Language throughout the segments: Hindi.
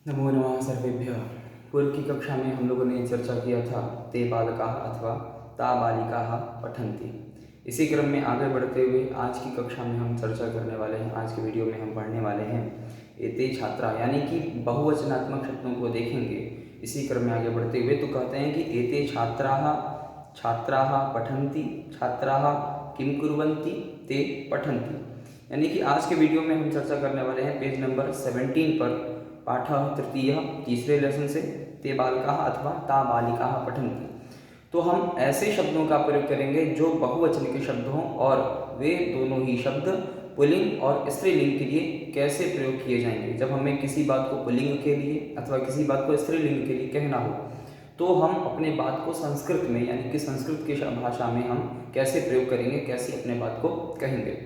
नमो नमः सर्वेभ्यः। पूर्व की कक्षा में हम लोगों ने चर्चा किया था ते बालकाः अथवा ता बालिकाः पठन्ति। इसी क्रम में आगे बढ़ते हुए आज की कक्षा में हम चर्चा करने वाले हैं, आज के वीडियो में हम पढ़ने वाले हैं एते छात्रा, यानी कि बहुवचनात्मक शब्दों को देखेंगे। इसी क्रम में आगे बढ़ते हुए तो कहते हैं कि एते छात्राः छात्राः पठन्ति, छात्राः किं कुर्वन्ति, ते पठन्ति। यानी कि आज के वीडियो में हम चर्चा करने वाले हैं पेज नंबर 17 पर, पाठ तृतीय, तीसरे लेसन से ते बालकाः अथवा ता बालिकाः पठन्ति। तो हम ऐसे शब्दों का प्रयोग करेंगे जो बहुवचन के शब्द हों और वे दोनों ही शब्द पुल्लिंग और स्त्रीलिंग के लिए कैसे प्रयोग किए जाएंगे। जब हमें किसी बात को पुल्लिंग के लिए अथवा किसी बात को स्त्रीलिंग के लिए कहना हो तो हम अपने बात को संस्कृत में, यानी कि संस्कृत की भाषा में हम कैसे प्रयोग करेंगे, कैसे अपने बात को कहेंगे।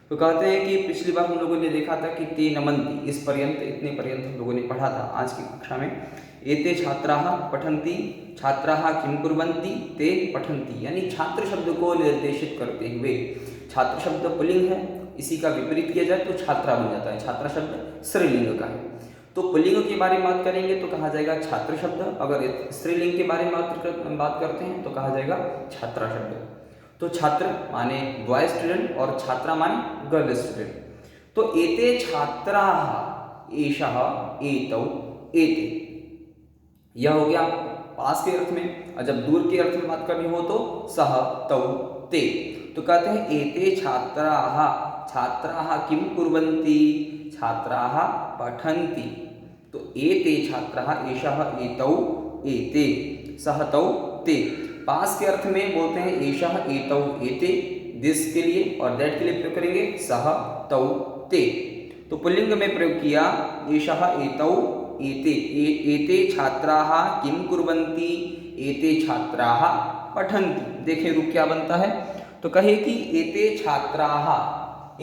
तो कहते हैं कि पिछली बार हम लोगों ने देखा था कि ते नमन्ति, इस पर्यंत, इतने पर्यंत हम लोगों ने पढ़ा था। आज की कक्षा में एते छात्राः पठन्ति, छात्राः किं कुर्वन्ति, ते पठन्ति, यानी छात्र शब्द को निर्देशित करते हुए। छात्र शब्द पुल्लिंग है, इसी का विपरीत किया जाए तो छात्रा बन जाता है। छात्रा शब्द स्त्रीलिंग का है। तो पुल्लिंग के बारे में बात करेंगे तो कहा जाएगा छात्र शब्द, अगर स्त्रीलिंग के बारे में बात करते हैं तो कहा जाएगा छात्रा शब्द। तो छात्र माने बॉय स्टूडेंट और छात्रा माने गर्ल स्टूडेंट। तो एते छात्राः, एषः, एतौ, एते, यह हो गया पास के अर्थ में। और जब दूर के अर्थ में बात करनी हो तो सः, तौ, ते। तो कहते हैं एते छात्राः, छात्राः किं कुर्वन्ति, छात्राः पठन्ति। तो एते छात्राः, एषः, एतौ, एते, सः, तौ, ते। पास के अर्थ में बोलते हैं एषः, एतौ, एते, दिस के लिए, और दैट के लिए प्रयोग करेंगे सः, तौ, ते। तो पुल्लिंग में प्रयोग किया एषः, एतौ, एते, एते छात्राः किं कुर्वन्ति, एते छात्राः पठन्ति। देखें रूप क्या बनता है। तो कहे कि एते छात्राः,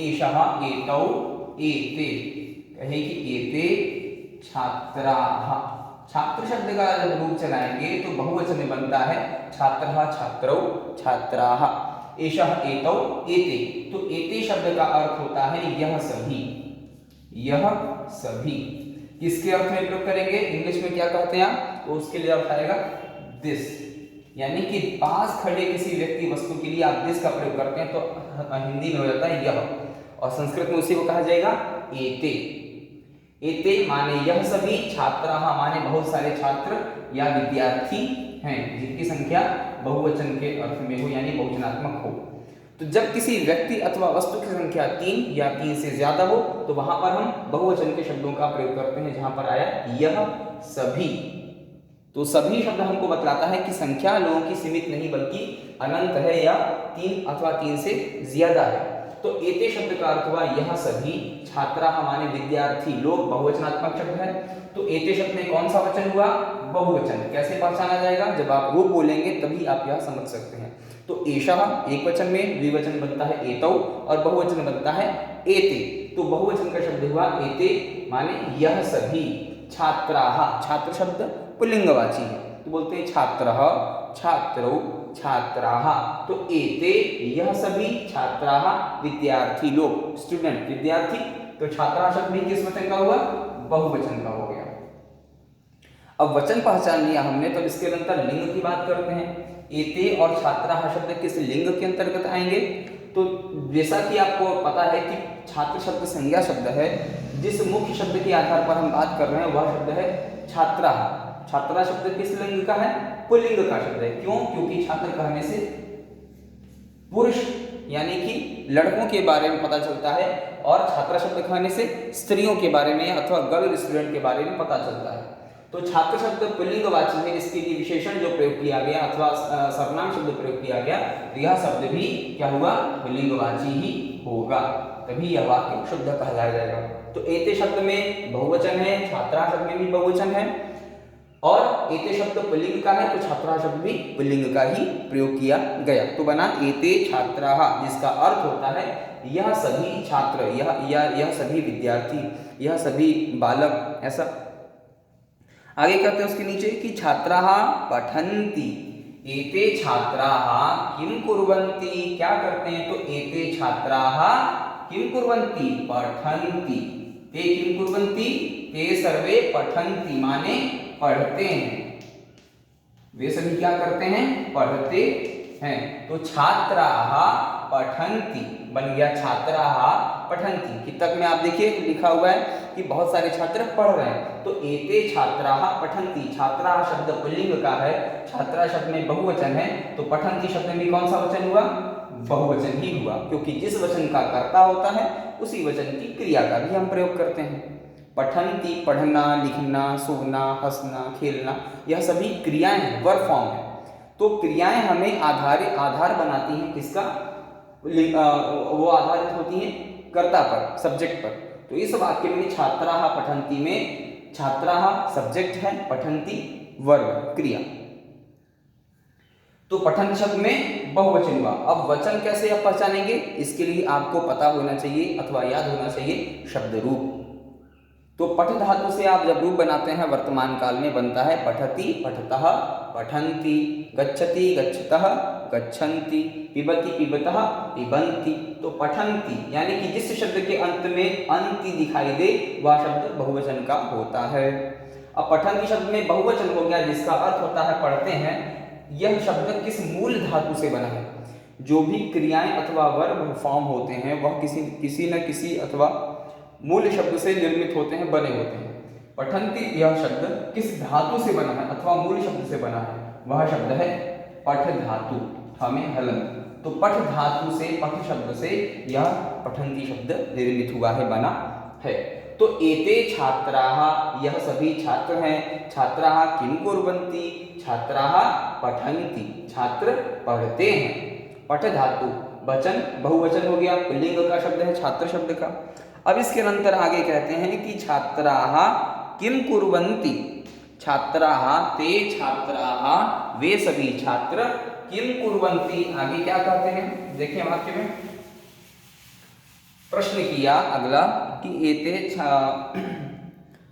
एषः, एतौ, एते, कहे कि एते छात्राः। छात्र शब्द का जब रूप चलाएंगे तो बहुवचन में बनता है छात्रः, छात्रौ, छात्राः, एषः, एतौ, एते। तो एते शब्द का अर्थ होता है यह सभी, यह सभी। किसके अर्थ में प्रयोग करेंगे, इंग्लिश में क्या कहते हैं आप, तो उसके लिए अर्थ आएगा दिस, यानी कि पास खड़े किसी व्यक्ति वस्तु के लिए आप दिस का प्रयोग करते हैं तो हिंदी में हो जाता है यह, और संस्कृत में उसी को कहा जाएगा एते। एते माने यह सभी, छात्राः माने बहुत सारे छात्र या विद्यार्थी हैं जिनकी संख्या बहुवचन के अर्थ में हो, यानी बहुवचनात्मक हो। तो जब किसी व्यक्ति अथवा वस्तु की संख्या 3 या 3 से ज्यादा हो तो वहां पर हम बहुवचन के शब्दों का प्रयोग करते हैं। जहां पर आया यह सभी, तो सभी शब्द हमको बतलाता है कि संख्या लोगों की सीमित नहीं बल्कि अनंत है या 3 अथवा 3 से ज्यादा है। तो एते शब्द का अर्थ हुआ यह सभी, छात्रा हमारे विद्यार्थी लोग बहुवचनात्मक शब्द है। तो एते शब्द में कौन सा वचन हुआ, बहुवचन। कैसे पहचाना जाएगा, जब आप रूप बोलेंगे तभी आप यह समझ सकते हैं। तो एषः एक वचन में, द्विवचन बनता है एतौ और बहुवचन बनता है एते। तो बहुवचन का शब्द हुआ एते माने यह सभी, छात्राः, छात्र शब्द पुल्लिंगवाची है तो बोलते हैं छात्रः, छात्रौ, छात्राः। तो एते यह सभी, छात्राः विद्यार्थी लोग, स्टूडेंट विद्यार्थी। तो छात्रा शब्द भी किस वचन का हुआ, बहुवचन का हो गया। अब वचन पहचान लिया हमने, तो इसके अंतर लिंग की बात करते हैं। एते और छात्राः शब्द किस लिंग के अंतर्गत आएंगे। तो जैसा कि आपको पता है कि छात्र शब्द संज्ञा शब्द है, जिस मुख्य शब्द के आधार पर हम बात कर रहे हैं वह शब्द है छात्रा। छात्रा शब्द किस लिंग का है, पुल्लिंग का शब्द है। क्यों, क्योंकि छात्र कहने से पुरुष यानी कि लड़कों के बारे में पता चलता है, और छात्रा शब्द कहने से स्त्रियों के बारे में अथवा गर्ल स्टूडेंट के बारे में पता चलता है। तो छात्र शब्द पुल्लिंगवाची है, इसके लिए विशेषण जो प्रयोग किया गया अथवा सर्वनाम शब्द प्रयोग किया गया, यह शब्द भी क्या हुआ, पुल्लिंगवाची ही होगा, तभी यह वाक्य शुद्ध कहलाया जाएगा। तो एते शब्द में बहुवचन है, छात्रा शब्द में भी बहुवचन है, और एते शब्द पुल्लिंग का है तो छात्रा शब्द भी पुल्लिंग का ही प्रयोग किया गया। तो बना एते छात्राः, जिसका अर्थ होता है यह सभी छात्र, यह सभी विद्यार्थी, यह सभी बालक। ऐसा आगे कहते हैं उसके नीचे कि छात्राः पठन्ति, एते छात्राः किं कुर्वन्ति, क्या करते हैं, तो एते छात्राः किं कुर्वन्ति, पठन्ति। ते किम कुर्वन्ति, ते सर्वे पठन्ति माने पढ़ते हैं, वे सभी क्या करते हैं, पढ़ते हैं। तो छात्राः पठन्ति बन गया छात्राः पठन्ति। कितक में आप देखिए लिखा हुआ है कि बहुत सारे छात्र पढ़ रहे हैं, तो एते छात्राः पठन्ति, छात्रा शब्द पुल्लिंग का है, छात्रा शब्द में बहुवचन है, तो पठन्ति शब्द में कौन सा वचन हुआ, बहुवचन ही हुआ, क्योंकि जिस वचन का कर्ता होता है उसी वचन की क्रिया का भी हम प्रयोग करते हैं। पठन्ति पढ़ना, लिखना, सोना, हंसना, खेलना, यह सभी क्रियाएं हैं, वर्ब फॉर्म है। तो क्रियाएं हमें आधार बनाती हैं किसका, वो आधारित होती हैं कर्ता पर, सब्जेक्ट पर। तो इस वाक्य में छात्राः पठन्ति में छात्राः सब्जेक्ट है, पठन्ति वर्ब क्रिया। तो पठन शब्द में बहुवचन हुआ। अब वचन कैसे आप पहचानेंगे, इसके लिए आपको पता होना चाहिए अथवा याद होना चाहिए शब्द रूप। तो पठ धातु से आप जब रूप बनाते हैं वर्तमान काल में बनता है पठति पठतः, पठन्ति, गच्छति गच्छतः, गच्छन्ति, पिबति पिबतः, पिबन्ति। तो पठन्ति यानी कि जिस शब्द के अंत में अंति दिखाई दे वह शब्द बहुवचन का होता है। अब पठन्ति शब्द में बहुवचन हो गया जिसका अर्थ होता है पढ़ते हैं। यह शब्द किस मूल धातु से बना है, जो भी क्रियाएं अथवा वर्ब फॉर्म होते हैं वह किसी न किसी अथवा मूल शब्द से निर्मित होते हैं, बने होते हैं। पठन्ति यह शब्द किस धातु से बना है अथवा मूल शब्द से बना है, वह शब्द है पठ धातु, हमें हलंत। तो पठ धातु से, पठ शब्द से यह पठन्ति शब्द निर्मित हुआ है, बना है। तो एते छात्राः यह सभी छात्र हैं, छात्राः किम कुर्वन्ति, छात्राः पठन्ति, छात्र पढ़ते हैं। पठ धातु वचन बहुवचन हो गया, पुल्लिंग का शब्द है छात्र शब्द का। अब इसके अंतर आगे कहते हैं कि छात्राः किम कुर्वन्ति, छात्राः ते छात्राः वे सभी छात्र, किम कुर्वन्ति आगे क्या कहते हैं, देखिए वाक्य में प्रश्न किया अगला कि एते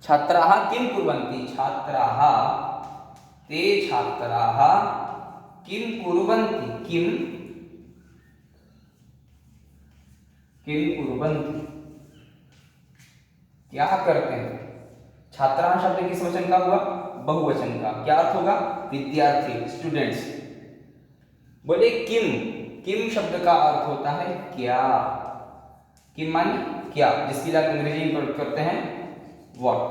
छात्राः किम कुर्वन्ति, छात्राः ते छात्राः किम कुर्वन्ति, किम कुर्वन्ति क्या करते हैं। छात्राः शब्द किस वचन का हुआ, बहुवचन का। क्या अर्थ होगा, विद्यार्थी, स्टूडेंट्स। बोले किम, किम शब्द का अर्थ होता है क्या, किम माने क्या, जिसकी आप अंग्रेजी में प्रयोग करते हैं व्हाट।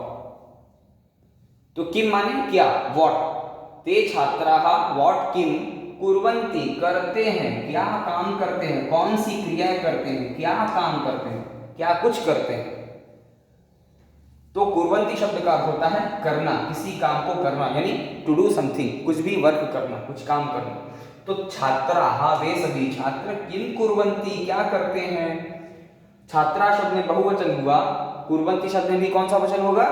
तो किम माने क्या, व्हाट। ते छात्राः व्हाट किम कुर्वन्ति करते हैं, क्या काम करते हैं, कौन सी क्रिया करते हैं, क्या काम करते हैं, क्या कुछ करते हैं। तो कुर्वन्ति शब्द का अर्थ होता है करना, किसी काम को करना, यानी टू डू समथिंग, कुछ भी वर्क करना, कुछ काम करना। तो छात्राः वे सभी छात्र, किम कुर्वन्ति क्या करते हैं। छात्रा शब्द में बहुवचन हुआ, कुर्वन्ति शब्द में भी कौन सा वचन होगा,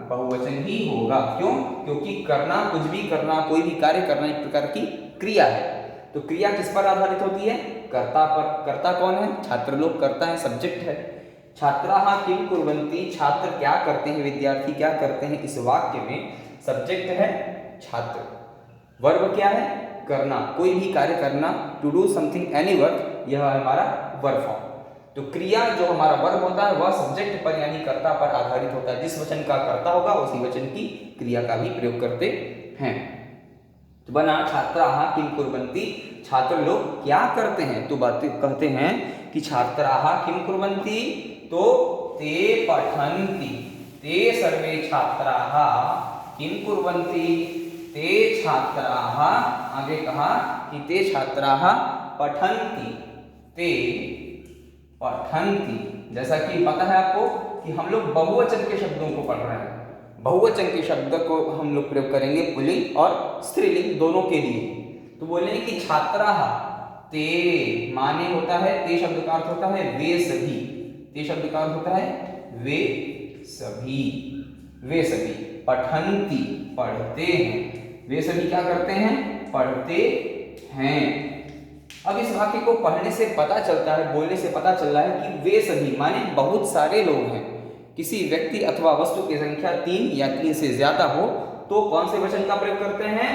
बहुवचन ही होगा। क्यों, क्योंकि करना, कुछ भी करना, कोई भी कार्य करना एक प्रकार की क्रिया है। तो क्रिया किस पर आधारित होती है, कर्ता पर। कर्ता कौन है, छात्र लोग, कर्ता है, सब्जेक्ट है। छात्राः किम कुर्वन्ति छात्र क्या करते हैं, विद्यार्थी क्या करते हैं। इस वाक्य में सब्जेक्ट है छात्र, वर्ब क्या है, करना, कोई भी कार्य करना, to do something any work, यह है हमारा वर्ब फॉर्म। तो क्रिया जो हमारा वर्ब होता है वह सब्जेक्ट पर यानी कर्ता पर आधारित होता है। जिस वचन का कर्ता होगा उसी वचन की क्रिया का भी प्रयोग करते हैं। तो बना छात्राः किम कुर्वन्ति छात्र लोग क्या करते हैं। तो बातें कहते हैं कि छात्राः किम कुर्वन्ति, तो ते पठन्ति, ते सर्वे छात्राः किम कुर्वन्ति, ते छात्राः, आगे कहा कि ते छात्राः पठन्ति, ते पठन्ति। जैसा कि पता है आपको कि हम लोग बहुवचन के शब्दों को पढ़ रहे हैं, बहुवचन के शब्द को हम लोग प्रयोग करेंगे पुल्लिंग और स्त्रीलिंग दोनों के लिए। तो बोलेंगे कि छात्राः, ते माने होता है, ते शब्द का अर्थ होता है वे सभी, ते शब्द का अर्थ होता है वे सभी, वे सभी। पठन्ति पढ़ते हैं, वे सभी क्या करते हैं, पढ़ते हैं। अब इस वाक्य को पढ़ने से पता चलता है, बोलने से पता चल रहा है कि वे सभी माने बहुत सारे लोग हैं। किसी व्यक्ति अथवा वस्तु की संख्या 3 या 3 से ज्यादा हो तो कौन से वचन का प्रयोग करते हैं,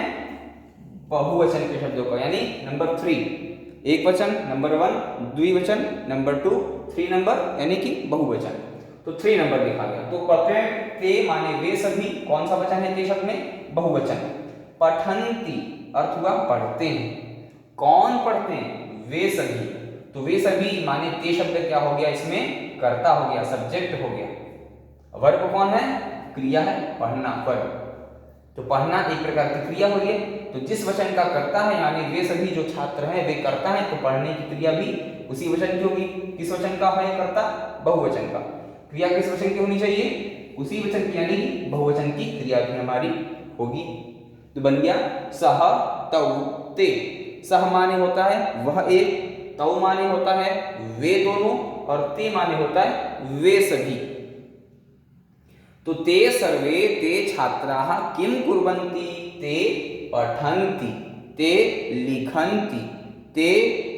बहुवचन के शब्दों का, यानी नंबर 3 एक वचन, नंबर 1 द्विवचन, नंबर 2 3 नंबर यानी कि बहुवचन। तो 3 नंबर लिखा गया। तो पढ़ते हैं ते माने वे सभी, कौन सा वचन है ते शब्द में? बहुवचन। पठंती अर्थ हुआ पढ़ते हैं। कौन पढ़ते हैं? वे सभी। तो वे सभी माने ते शब्द क्या हो गया? इसमें कर्ता हो गया, सब्जेक्ट हो गया। वर्ब कौन है? क्रिया है, पढ़ना, वर्ब। तो पढ़ना एक प्रकार की क्रिया हो रही है। तो जिस वचन का कर्ता है यानी वे सभी जो छात्र हैं वे कर्ता है, तो पढ़ने की क्रिया भी उसी वचन की होगी। किस वचन का है कर्ता? बहुवचन का। क्रिया किस वचन की होनी चाहिए? उसी वचन की, यानी बहुवचन की क्रिया भी हमारी होगी। तो बन गया सह तौ ते। सह माने होता है वह एक, तौ माने होता है वे दोनों, और ते माने होता है वे सभी। तो ते सर्वे ते छात्राः किं कुर्वन्ति? ते पठन्ति, ते लिखन्ति, ते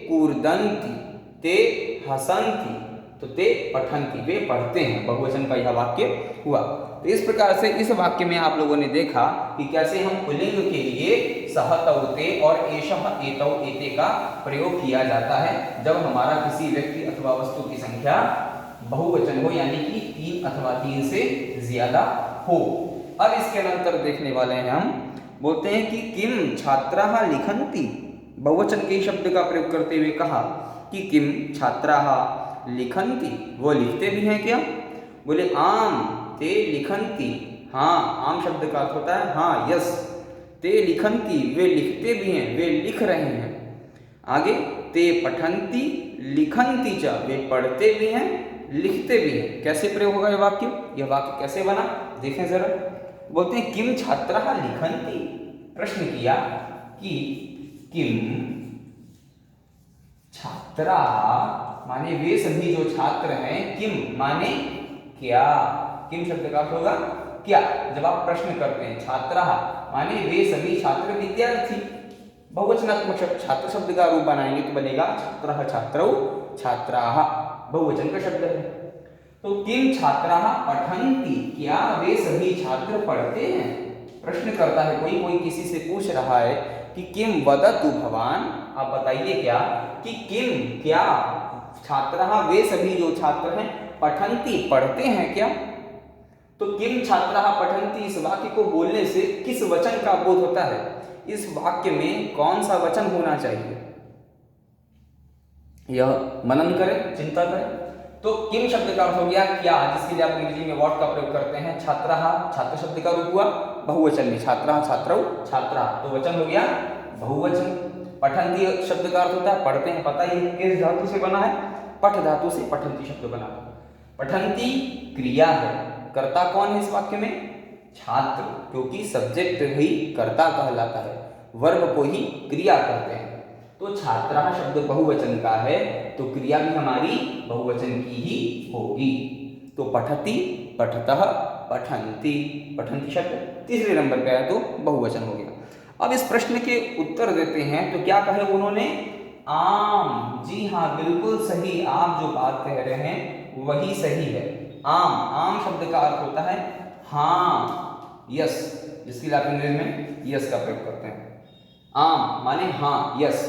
कूर्दन्ति, ते हसन्ति। तो ते पठन्ति, वे पढ़ते हैं। बहुवचन का यह वाक्य हुआ। तो इस प्रकार से इस वाक्य में आप लोगों ने देखा कि कैसे हम पुल्लिंग के लिए सह तौ ते और एषः एतौ एते का प्रयोग किया जाता है जब हमारा किसी व्यक्ति अथवा वस्तु की संख्या बहुवचन हो, यानी कि 3 अथवा 3 से ज्यादा हो। अब इसके अंतर देखने वाले हैं हम। बोलते हैं कि किम छात्राः लिखन्ति। बहुवचन के शब्द का प्रयोग करते हुए कहा कि किम छात्राः लिखन्ति, वो लिखते भी हैं क्या? बोले आम ते लिखन्ति। हाँ, आम शब्द का अर्थ होता है हाँ, यस। ते लिखन्ति, वे लिखते भी हैं, वे लिख रहे हैं। आगे ते पठन्ति लिखन्ति च, वे पढ़ते भी हैं लिखते भी हैं। कैसे प्रयोग होगा यह वाक्य? यह वाक्य कैसे बना देखें जरा। बोलते हैं किम छात्राः लिखन्ति। प्रश्न किया कि किम छात्राः माने वे सभी जो छात्र हैं, किम माने क्या। किम शब्द का अर्थ होगा क्या। जब आप प्रश्न करते हैं छात्राः माने वे सभी छात्र विद्यार्थी, बहुवचनात्मक शब्द छात्र शब्द का रूप बनाएंगे तो बनेगा छात्रः छात्रौ छात्राः, बहुवचन का शब्द है। तो किम छात्राः पठन्ति, क्या वे सभी छात्र पढ़ते हैं। प्रश्न करता है कोई, कोई किसी से पूछ रहा है कि किम वदतु भवान, आप बताइए क्या, कि किम क्या छात्राः वे सभी जो छात्र हैं पठन्ति पढ़ते हैं क्या। तो किम छात्राः पठन्ति इस वाक्य को बोलने से किस वचन का बोध होता है? इस वाक्य में कौन सा वचन होना चाहिए? यह मनन करें, चिंता करें। तो किम शब्द का अर्थ हो गया क्या, जिसके लिए आप अंग्रेजी में व्हाट का प्रयोग करते हैं। छात्राः छात्र शब्द का रूप हुआ बहुवचन में, छात्राः छात्रौ छात्राः, तो वचन हो गया बहुवचन। पठन्ति शब्द का अर्थ होता है पढ़ते हैं, पता ही किस धातु से बना है? पठ धातु से पठन्ति शब्द बना है। पठन्ति क्रिया है, कर्ता कौन है इस वाक्य में? छात्र, क्योंकि सब्जेक्ट ही कर्ता कहलाता है, वर्ब को ही क्रिया कहते हैं। तो छात्राः शब्द बहुवचन का है तो क्रिया भी हमारी बहुवचन की ही होगी। तो पठति पठतः पठन्ति, पठन्ति शब्द तीसरे नंबर पे आया तो बहुवचन हो गया। अब इस प्रश्न के उत्तर देते हैं तो क्या कहे उन्होंने? आम, जी हाँ बिल्कुल सही, आप जो बात कह रहे हैं वही सही है। आम, आम शब्द का अर्थ होता है हाँ, यस, जिसके लिए आप अंग्रेजी में यस का प्रयोग करते हैं। आम माने हाँ, यस।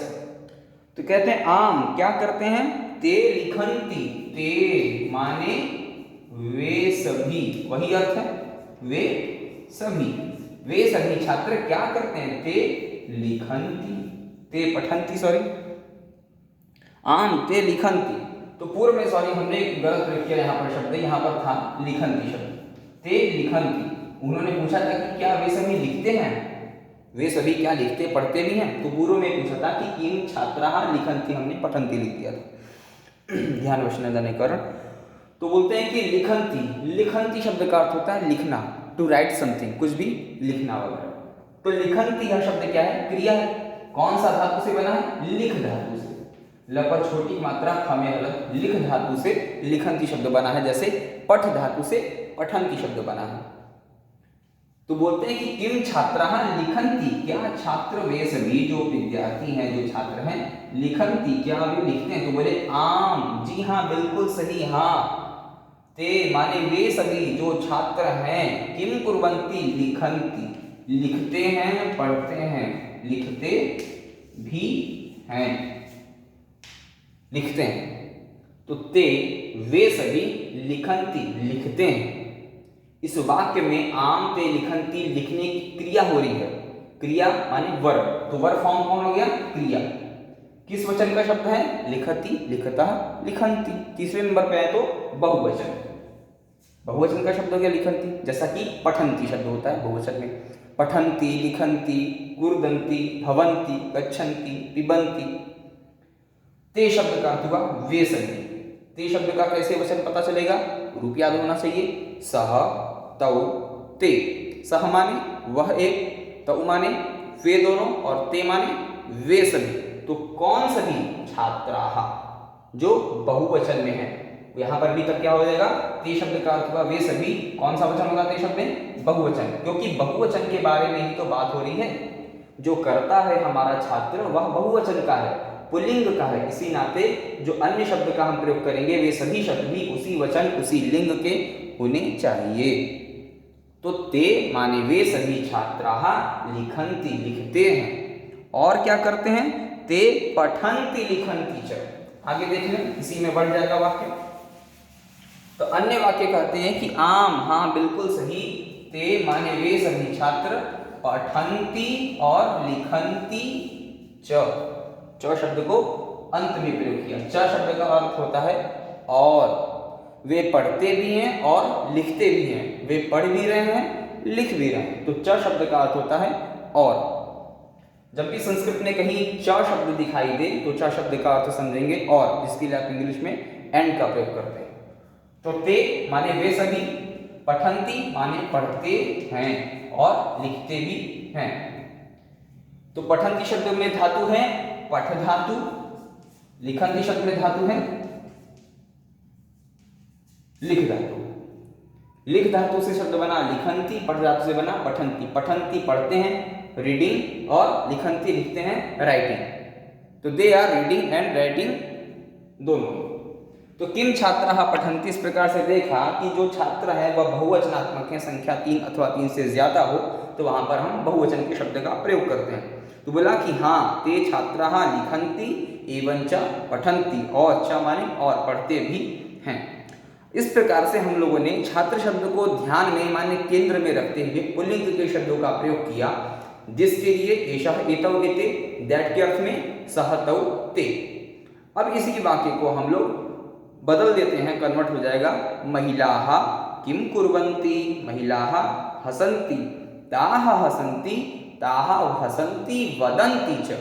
तो कहते हैं आम क्या करते हैं? ते लिखन्ति, ते माने वे सभी, वही अर्थ है वे सभी, वे सभी छात्र क्या करते हैं? ते लिखन्ति, ते पठन्ति, सॉरी, आम ते लिखन्ति। तो पूर्व में सॉरी हमने एक गलत प्रयोग किया, यहाँ पर शब्द यहाँ पर था लिखन्ति शब्द, ते लिखन्ति। उन्होंने पूछा था कि क्या वे सभी लिखते हैं, वे सभी क्या लिखते पढ़ते भी हैं? तो पूर्व में पूछा था कि किम छात्राः लिखन्ति, हमने पठन्ति लिख दिया था, ध्यान वशनंदन करण। तो बोलते हैं कि लिखन्ति, लिखन्ति शब्द का अर्थ होता है लिखना, टू राइट समथिंग, कुछ भी लिखना वगैरह। तो लिखन्ति यह शब्द क्या है? क्रिया है। कौन सा धातु से बना है? लिख धातु से, ल पर छोटी मात्रा ख में हलंत, लिख धातु से लिखन्ति शब्द बना है, जैसे पठ धातु से पठन्ति शब्द बना है। तो बोलते हैं कि किम छात्राः लिखन्ति, क्या छात्र वे सभी जो विद्यार्थी हैं जो छात्र हैं लिखन्ति क्या वे लिखते हैं? तो बोले आम, जी हाँ बिल्कुल सही, हाँ। ते माने वे सभी जो छात्र हैं, किम कुर्वन्ति लिखन्ति, लिखते हैं पढ़ते हैं, लिखते भी हैं, लिखते हैं। तो ते वे सभी लिखन्ति लिखते हैं। इस वाक्य में आम ते लिखन्ति लिखने की क्रिया हो रही है। क्रिया माने वर्ब, तो वर्ब फॉर्म कौन हो गया? क्रिया। किस वचन का शब्द है? लिखति, लिखतः, लिखन्ति। तीसरे नंबर पे है तो बहुवचन। बहुवचन का शब्द हो गया लिखन्ति, जैसा कि पठन्ति शब्द होता है बहुवचन में। पठन्ति, लिखन्ति, गुर्दन्ति, भवन्ति, गच्छन्ति, पिबन्ति। ते शब्द का अर्थ हुआ वे सभी। ते शब्द का कैसे वचन पता चलेगा? रूप याद होना चाहिए। सह, तौ, ते। सह माने वह एक, तौ माने वे दोनों, और ते माने वे सभी। तो कौन सभी? छात्राः, जो बहुवचन में है। यहां पर भी तब क्या हो जाएगा? ते शब्द का अर्थ हुआ वे सभी। कौन सा वचन होगा ते शब्द में? बहुवचन, क्योंकि बहुवचन के बारे में ही तो बात हो रही है। जो करता है हमारा छात्र वह बहुवचन का है, पुल्लिंग का है। इसी नाते जो अन्य शब्द का हम प्रयोग करेंगे वे सभी शब्द भी उसी वचन, उसी लिंग के होने चाहिए। तो ते माने वे सभी छात्राः लिखन्ति लिखते हैं। और क्या करते हैं? ते पठन्ति लिखन्ति च। आगे देख लें, इसी में बढ़ जाएगा वाक्य। तो अन्य वाक्य कहते हैं कि आम, हाँ बिल्कुल सही, ते माने वे सभी छात्र पठन्ति और लिखन्ति च। च शब्द को अंत में प्रयोग किया। च शब्द का अर्थ होता है और। वे पढ़ते भी हैं और लिखते भी हैं। वे पढ़ भी रहे हैं, लिख भी रहे हैं। तो च शब्द का अर्थ होता है और। जब भी संस्कृत में कहीं च शब्द दिखाई दे तो च शब्द का अर्थ समझेंगे और, जिसके लिए आप इंग्लिश में एंड का प्रयोग करते हैं। तो ते माने वे सभी, पठन्ति माने पढ़ते हैं और लिखते भी हैं। तो पठन्ति शब्द में धातु है पठ धातु, लिखन्ति शब्द में धातु है लिख धातु। लिख धातु से शब्द बना लिखन्ति, पठ धातु से बना पठन्ति। पठन्ति पढ़ते हैं रीडिंग, और लिखन्ति लिखते हैं राइटिंग। तो they are reading and writing दोनों। तो किम छात्राः पठन्ति, इस प्रकार से देखा कि जो छात्र है वह बहुवचनात्मक है, संख्या 3 अथवा 3 से ज्यादा हो तो वहां पर हम बहुवचन के शब्द का प्रयोग करते हैं। तो बोला कि हाँ ते छात्राः लिखन्ति एवं च पठन्ति, और च माने और पढ़ते भी हैं। इस प्रकार से हम लोगों ने छात्र शब्द को ध्यान में माने केंद्र में रखते हुए पुल्लिंग के शब्दों का प्रयोग किया, जिसके लिए एषः, एतौ, एते, दैट के अर्थ में सह, तौ, ते। अब इसी वाक्य को हम लोग बदल देते हैं, कन्वर्ट हो जाएगा महिलाः किम कुर्वन्ति, महिलाः हसन्ति, ताः हसन्ति, ताः हसन्ति, वदन्ति च।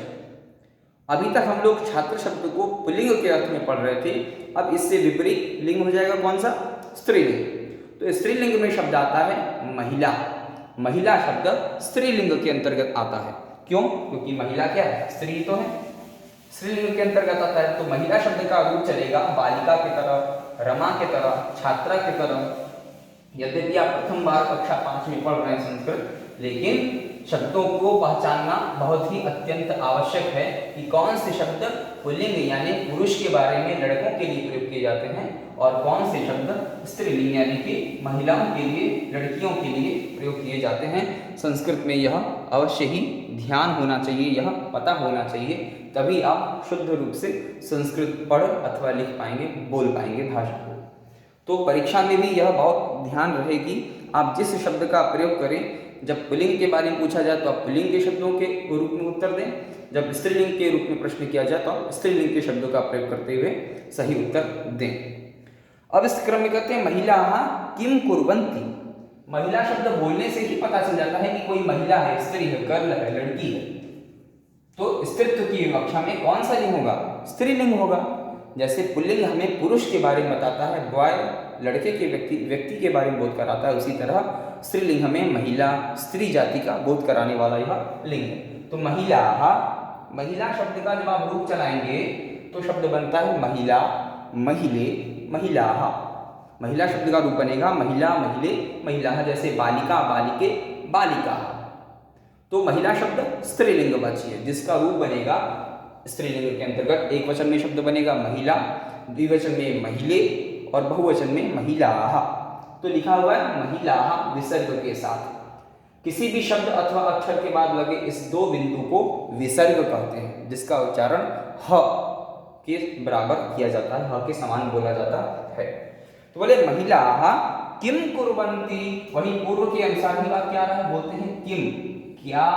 अभी तक हम लोग छात्र शब्द को पुल्लिंग के अर्थ में पढ़ रहे थे। अब इससे विपरीत लिंग हो जाएगा कौन सा? स्त्रीलिंग। तो स्त्रीलिंग में शब्द आता है महिला। महिला शब्द स्त्रीलिंग के अंतर्गत आता है। क्यों? क्योंकि महिला क्या है? स्त्री तो है, स्त्रीलिंग के अंतर्गत आता है। तो महिला शब्द का रूप चलेगा बालिका की तरह, रमा के तरह, छात्रा की तरह। यद्यपि आप प्रथम बार कक्षा 5 में पढ़ रहे हैं संस्कृत, लेकिन शब्दों को पहचानना बहुत ही अत्यंत आवश्यक है कि कौन से शब्द पुल्लिंग यानी पुरुष के बारे में लड़कों के लिए प्रयोग किए जाते हैं और कौन से शब्द स्त्रीलिंग यानी कि महिलाओं के लिए, लड़कियों के लिए प्रयोग किए जाते हैं। संस्कृत में यह अवश्य ही ध्यान होना चाहिए, यह पता होना चाहिए, तभी आप शुद्ध रूप से संस्कृत पढ़ अथवा लिख पाएंगे, बोल पाएंगे भाषा को। तो परीक्षा में भी यह बहुत ध्यान रहेगी, आप जिस शब्द का प्रयोग करें, जब पुल्लिंग के बारे में पूछा जाए तो आप पुल्लिंग के शब्दों के रूप में उत्तर दें, जब स्त्रीलिंग के रूप में प्रश्न किया जाए तो आप स्त्रीलिंग के शब्दों का प्रयोग करते हुए सही उत्तर दें। अब इस क्रम में कहते हैं महिलाः किम कुर्वन्ति। महिला शब्द बोलने से ही पता चल जाता है कि कोई महिला है, स्त्री है, गर्ल है, लड़की है। तो स्त्रीत्व की विवक्षा में कौन सा लिंग होगा? स्त्रीलिंग होगा। जैसे पुल्लिंग हमें पुरुष के बारे में बताता है, बॉय लड़के के व्यक्ति के बारे में बोध कराता है, उसी तरह स्त्रीलिंग हमें महिला, स्त्री जाति का बोध कराने वाला यह लिंग है। तो महिलाः, महिला शब्द का जब आप रूप चलाएंगे तो शब्द बनता है महिला, महिले, महिलाः। महिला शब्द का रूप बनेगा महिला, महिले, महिलाः। जैसे बालिका, बालिके, बालिकाः। तो महिला शब्द स्त्रीलिंगवाची है, जिसका रूप बनेगा स्त्रीलिंग के अंतर्गत एक वचन में शब्द बनेगा महिला, द्विवचन में महिले और बहुवचन में महिलाः। तो लिखा हुआ है महिलाः विसर्ग के साथ। किसी भी शब्द अथवा अक्षर के बाद लगे इस दो बिंदु को विसर्ग कहते हैं, जिसका उच्चारण ह के बराबर किया जाता है, ह के समान बोला जाता है। तो बोले महिला किम कुर्वन्ति, वही पूर्व के अनुसार ही बात क्या आ रहा है, बोलते हैं किम, क्या,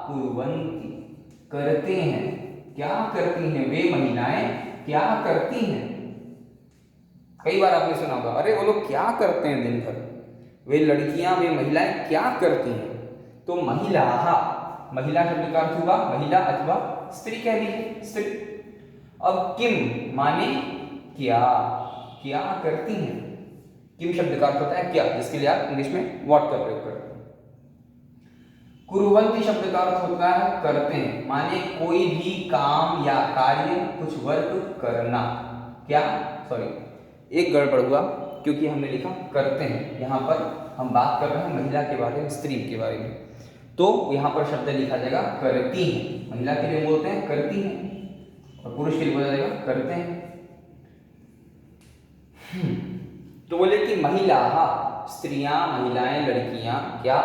कुर्वन्ति, करते हैं, क्या करती हैं, वे महिलाएं क्या करती हैं। कई बार आपने सुना होगा, अरे वो लोग क्या करते हैं दिन भर, वे लड़कियां, वे महिलाएं क्या करती हैं। तो महिला, महिला शब्द का अर्थ हुआ महिला अथवा स्त्री कह लीजिए, स्त्री। अब किम माने क्या, क्या करती हैं। किम शब्द का अर्थ होता है क्या, जिसके लिए आप इंग्लिश में व्हाट का प्रयोग करते हैं। कुर्वन्ति शब्द का अर्थ होता है करते हैं, माने कोई भी काम या कार्य, कुछ वर्क करना। क्या, सॉरी एक गड़बड़ हुआ, क्योंकि हमने लिखा करते हैं, यहाँ पर हम बात कर रहे हैं महिला के बारे में, स्त्री के बारे में, तो यहाँ पर शब्द लिखा जाएगा करती हैं। महिला के लिए बोलते हैं करती हैं, और पुरुष के लिए बोला जाएगा करते हैं। तो बोले कि महिला, स्त्रियां, महिलाएं, लड़कियां क्या,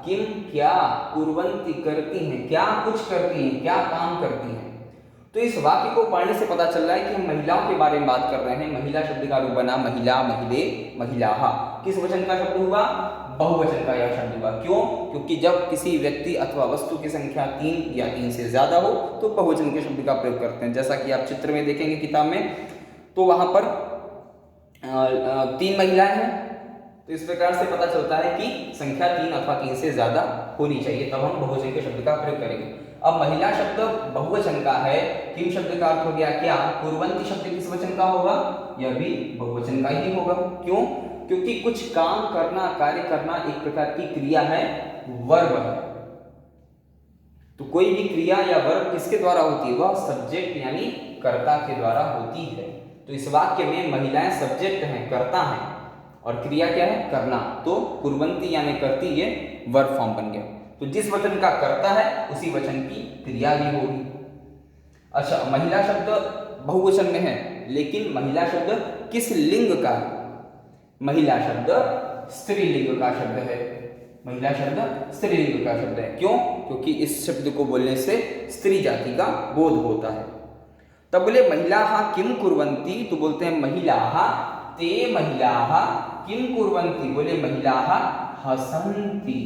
किम क्या, कुर्वन्ति करती हैं, क्या कुछ करती हैं, क्या काम करती हैं। तो इस वाक्य को पढ़ने से पता चल रहा है कि हम महिलाओं के बारे में बात कर रहे हैं। महिला शब्द का रूप बना महिला, महिले, महिलाः। किस वचन का शब्द हुआ, बहुवचन का यह शब्द हुआ। क्यों, क्योंकि जब किसी व्यक्ति अथवा वस्तु की संख्या 3 या 3 से ज्यादा हो तो बहुवचन के शब्द का प्रयोग करते हैं। जैसा कि आप चित्र में देखेंगे किताब में, तो वहां पर 3 महिलाएं हैं, तो इस प्रकार से पता चलता है कि संख्या 3 अथवा 3 से ज्यादा होनी चाहिए, तब हम बहुवचन के शब्द का प्रयोग करेंगे। अब महिला शब्द बहुवचन का है, किम शब्द का अर्थ हो गया क्या, कुर्वन्ति शब्द किस वचन का होगा, यह भी बहुवचन का ही होगा। क्यों, क्योंकि कुछ काम करना, कार्य करना एक प्रकार की क्रिया है, वर्ब है। तो कोई भी क्रिया या वर्ब किसके द्वारा होती है, वह सब्जेक्ट यानी कर्ता के द्वारा होती है। तो इस वाक्य में महिलाएं सब्जेक्ट हैं, कर्ता हैं, और क्रिया क्या है, करना। तो कुर्वन्ति यानी करती, ये वर्ब फॉर्म बन गया। तो जिस वचन का कर्ता है उसी वचन की क्रिया भी होगी। अच्छा, महिला शब्द बहुवचन में है, लेकिन महिला शब्द किस लिंग का है, महिला शब्द स्त्रीलिंग का शब्द है। महिला शब्द स्त्रीलिंग का शब्द है। क्यों, क्योंकि इस शब्द को बोलने से स्त्री जाति का बोध होता है। तब बोले महिलाः किम कुर्वन्ति, तो बोलते हैं महिलाः ते महिलाः किम कुर्वन्ति, बोले महिलाः हसन्ति।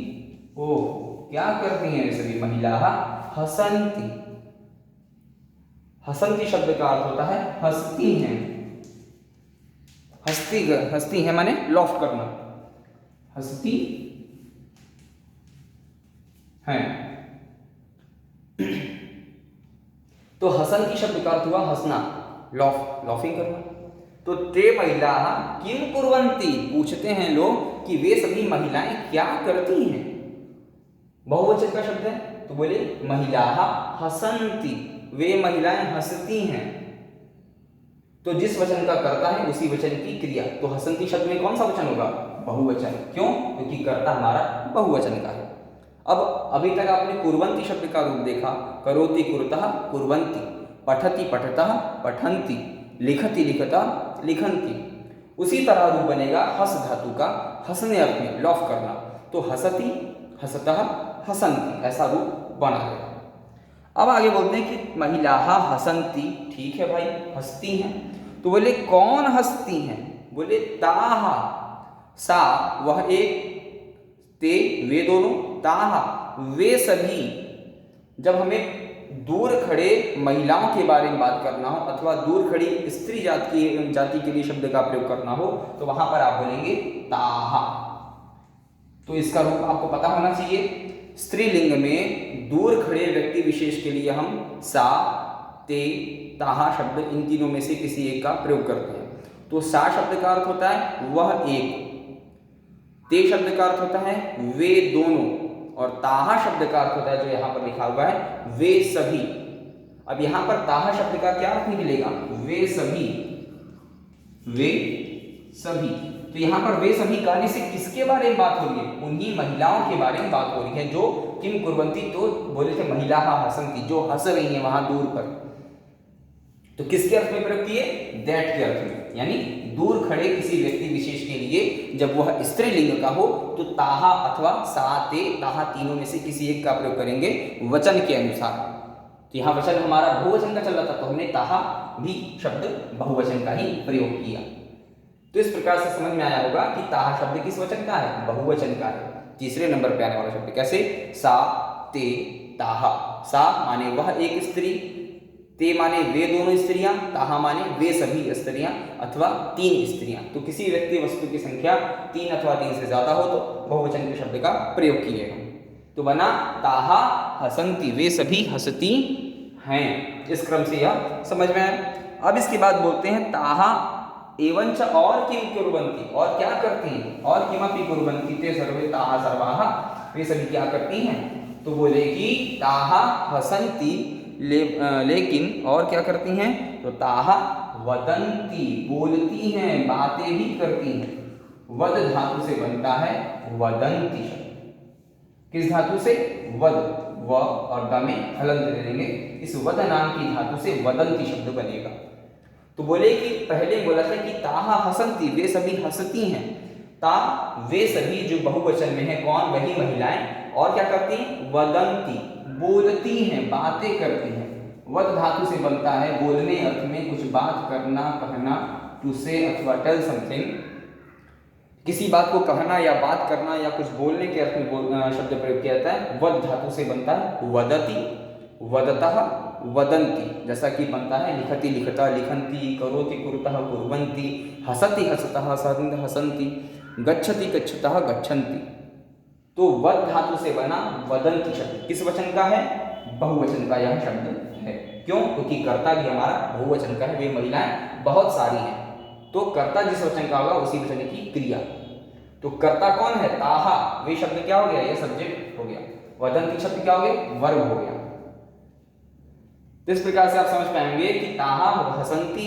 ओह, क्या करती हैं सभी, महिलाः हसन्ति। हसन्ति शब्द का अर्थ होता है हंसती हैं, हंसती हैं माने लॉफ करना, हंसती हैं। तो हसन्ति शब्द का अर्थ हुआ हंसना, लॉफिंग करना। तो ते महिलाः किम कुर्वन्ति, पूछते हैं लोग कि वे सभी महिलाएं क्या करती हैं। बहुवचन का शब्द है, तो बोले महिलाः हसन्ति, वे महिलाएं हंसती हैं। तो जिस वचन का कर्ता है उसी वचन की क्रिया। तो हसन्ति शब्द में कौन सा वचन होगा, बहुवचन। क्यों, क्योंकि कर्ता हमारा बहुवचन का है। अब अभी तक आपने कुर्वन्ति शब्द का रूप देखा, करोति कुरुतः कुर्वन्ति, पठति पठतः पठन्ति, लिखति लिखतः लिखन्ति। उसी तरह रूप बनेगा हस धातु का, हंसने अर्थ में, लॉफ करना। तो हसति हसतः हसन्ति, ऐसा रूप बना है। अब आगे बोलते हैं कि महिलाः हसन्ति, ठीक है भाई, हंसती हैं। तो बोले कौन हंसती हैं, बोले ताः, सा वह एक, ते वे दोनों, ताः वे सभी। जब हमें दूर खड़े महिलाओं के बारे में बात करना हो अथवा दूर खड़ी स्त्री जाति के लिए शब्द का प्रयोग करना हो, तो वहां पर आप बोलेंगे ताः। तो इसका रूप आपको पता होना चाहिए। स्त्रीलिंग में दूर खड़े व्यक्ति विशेष के लिए हम सा, ते, ताहा शब्द, इन तीनों में से किसी एक का प्रयोग करते हैं। तो सा शब्द का अर्थ होता है वह एक, ते शब्द का अर्थ होता है वे दोनों, और ताहा शब्द का अर्थ होता है जो यहाँ पर लिखा हुआ है वे सभी। अब यहाँ पर ताहा शब्द का क्या अर्थ निकलेगा, वे सभी, वे सभी। तो यहाँ पर वे सभी कहने से किसके बारे में बात हो रही है, उन्हीं महिलाओं के बारे में बात हो रही है जो किम कुर्वन्ति, तो बोले थे महिलाः हसन्ति, जो हंस रही हैं वहां दूर पर। तो किसके अर्थ में प्रयोग किए, दैट के अर्थ में, यानी दूर खड़े किसी व्यक्ति विशेष के लिए जब वह स्त्रीलिंग का हो तो ताहा अथवा सा, ते, ताहा तीनों में से किसी एक का प्रयोग करेंगे वचन के अनुसार। तो यहाँ वचन हमारा बहुवचन का चल रहा था, तो हमने ताहा भी शब्द बहुवचन का ही प्रयोग किया। तो इस प्रकार से समझ में आया होगा कि ताहा शब्द किस वचन का है, बहुवचन का है। तीसरे नंबर पे आने वाला शब्द कैसे, सा ते ताहा। सा माने वह एक स्त्री, ते माने वे दोनों स्त्रियां, ताहा माने वे सभी स्त्रियां अथवा तीन स्त्रियां। तो किसी व्यक्ति वस्तु की संख्या 3 अथवा 3 से ज्यादा हो तो बहुवचन के शब्द का प्रयोग कीजिएगा। तो बना ताहा हसंती, वे सभी हंसती हैं। इस क्रम से यह समझ में आया। अब इसके बाद बोलते हैं ताहा एवंच और किम कुर्वन्ति, और क्या करती हैं, और किमपि कुर्वन्ति ते सर्वे ताहा सर्वाः, वे सभी क्या करती हैं। तो बोलेगी ताहा हसंती लेकिन और क्या करती हैं, तो ताहा वदंती, बोलती हैं, बातें भी करती हैं। वद धातु से बनता है वदंती शब्द। किस धातु से, वद, व और द में हलंत ले लेंगे, इस वद नाम की धातु से वदंती शब्द बनेगा। तो बोले कि पहले बोला था कि ताहा हसंती, वे सभी हंसती हैं। ता वे सभी जो बहुवचन में है, कौन, वही महिलाएं, और क्या करती हैं, वदंती, बोलती हैं, बातें करती हैं। वद धातु से बनता है बोलने अर्थ में, कुछ बात करना, कहना, टू से अथवा टेल समथिंग, किसी बात को कहना या बात करना या कुछ बोलने के अर्थ में शब्द प्रयोग किया जाता है। वद धातु से बनता है वदति, वदतः, वदंती। जैसा कि बनता है लिखति लिखता, लिखन्ति, करोति कुरुतः, कुर्वन्ति, हसति हसतः, हसन्ति, गच्छति गच्छतः, गच्छन्ति। तो वद धातु से बना वदंती शब्द किस वचन का है, बहुवचन का यह शब्द है। क्यों, क्योंकि कर्ता भी हमारा बहुवचन का है, वे महिलाएं बहुत सारी हैं। तो कर्ता जिस वचन का होगा उसी वचन की क्रिया। तो कर्ता कौन है, ताहा, वे शब्द क्या हो गया, ये सब्जेक्ट हो गया। वदंती शब्द क्या हो गया, वर्ब हो गया। तो इस प्रकार से आप समझ पाएंगे कि ताहा हसंती,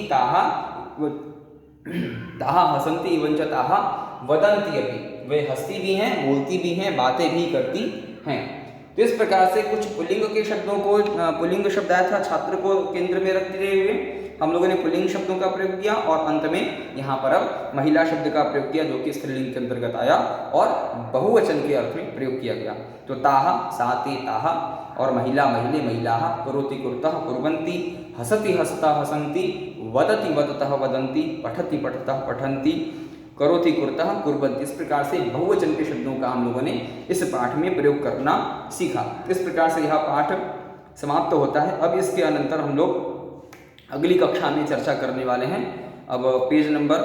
ताहा हसंती एवंच ताहा वदंती अपि, वे हंसती भी हैं, बोलती भी हैं, बातें भी करती हैं। तो इस प्रकार से कुछ पुल्लिंग के शब्दों को, पुल्लिंग शब्द आया था, छात्र को केंद्र में रखते हुए हम लोगों ने पुल्लिंग शब्दों का प्रयोग किया, और अंत में यहाँ पर अब महिला शब्द का प्रयोग किया, जो कि स्त्रीलिंग के अंतर्गत आया और बहुवचन के अर्थ में प्रयोग किया गया। तो ताहा, साते ताहा, और महिला महिले महिलाः, करोति कुरुतः कुर्वन्ति, हसति हसतः हसन्ति, वदति वदतः वदन्ति, पठति पठतः पठन्ति, करोति कुरुतः कुर्वन्ति। इस प्रकार से बहुवचन के शब्दों का हम लोगों ने इस पाठ में प्रयोग करना सीखा। इस प्रकार से यह पाठ समाप्त होता है। अब इसके अनंतर हम लोग अगली कक्षा में चर्चा करने वाले हैं। अब पेज नंबर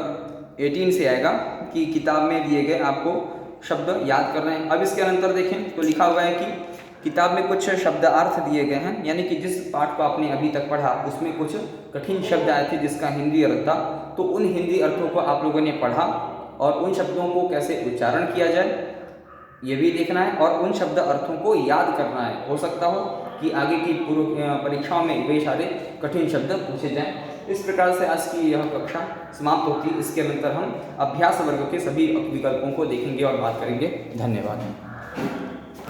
18 से आएगा कि किताब में दिए गए आपको शब्द याद करने हैं। अब इसके अनंतर देखें तो लिखा हुआ है कि किताब में कुछ शब्दार्थ दिए गए हैं, यानी कि जिस पाठ को आपने अभी तक पढ़ा उसमें कुछ कठिन शब्द आए थे जिसका हिंदी अर्थ था। तो उन हिंदी अर्थों को आप लोगों ने पढ़ा और उन शब्दों को कैसे उच्चारण किया जाए ये भी देखना है, और उन शब्द अर्थों को याद करना है। हो सकता हो कि आगे की पूर्व परीक्षाओं में वे सारे कठिन शब्द पूछे जाएं। इस प्रकार से आज की यह कक्षा समाप्त होती है। इसके अनंतर हम अभ्यास वर्ग के सभी विकल्पों को देखेंगे और बात करेंगे। धन्यवाद।